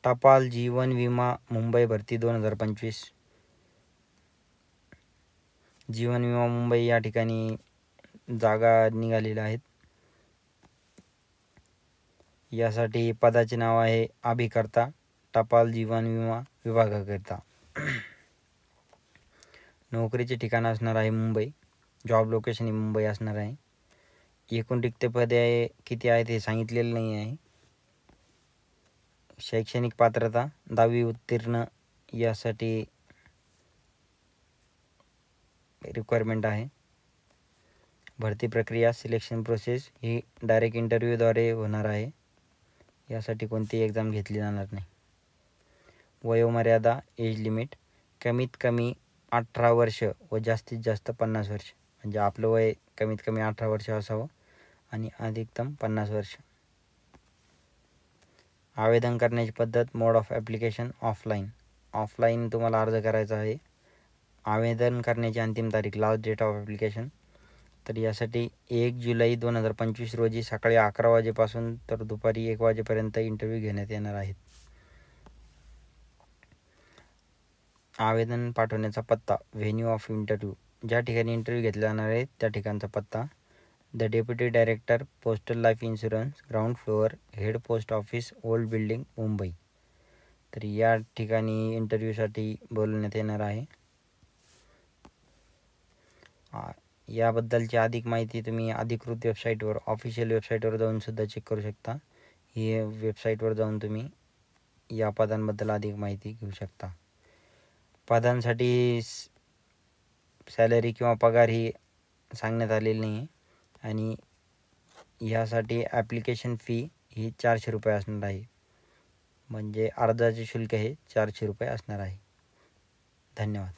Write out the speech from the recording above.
टपाल जीवन विमा मुंबई भरती 2025. जीवन विमा मुंबई या ठिकाणी जागा निघालेल्या आहेत. यासाठी पदाचे नाव आहे अभिकर्ता, टपाल जीवन विमा विभागाकरिता. नोकरीचे ठिकाण असणार आहे मुंबई. जॉब लोकेशन ही मुंबई असणार आहे. एकूण रिक्त पदे किती आहेत हे सांगितलेलं नाही आहे. शैक्षणिक पात्रता 10वी उत्तीर्ण यासाठी रिक्वायरमेंट आहे. भरती प्रक्रिया सिलेक्शन प्रोसेस ही डायरेक्ट इंटरव्ह्यूद्वारे होणार आहे. यासाठी कोणतीही एक्झाम घेतली जाणार नाही. वयोमर्यादा एज लिमिट कमीत कमी 18 वर्ष व जास्तीत जास्त 50 वर्ष. म्हणजे आपलं वय कमीत कमी 18 वर्ष असावं आणि अधिकतम 50 वर्ष. आवेदन करण्याची पद्धत मोड ऑफ ॲप्लिकेशन ऑफलाईन तुम्हाला अर्ज करायचा आहे. आवेदन करण्याची अंतिम तारीख लास्ट डेट ऑफ ॲप्लिकेशन तर यासाठी 1 जुलै 2025 रोजी सकाळी 11 वाजेपासून तर दुपारी 1 वाजेपर्यंत इंटरव्ह्यू घेण्यात येणार आहेत. आवेदन पाठवण्याचा पत्ता व्हेन्यू ऑफ इंटरव्ह्यू ज्या ठिकाणी इंटरव्ह्यू घेतला जाणार आहे त्या ठिकाणचा पत्ता the deputy director postal life insurance ground floor head post office old building Mumbai. तर या ठिकाणी इंटरव्ह्यूसाठी बोलवण्यात येणार आहे. याबद्दलची अधिक माहिती तुम्ही अधिकृत वेबसाईटवर ऑफिशियल वेबसाईटवर जाऊन सुद्धा चेक करू शकता. ही वेबसाईटवर जाऊन तुम्ही या पदांबद्दल अधिक माहिती घेऊ शकता. पदांसाठी सॅलरी किंवा पगार ही सांगण्यात आलेली नाही आहे आणि ह्यासाठी ॲप्लिकेशन फी ही 400 रुपये असणार आहे. म्हणजे अर्जाचे शुल्क हे 400 रुपये असणार आहे. धन्यवाद.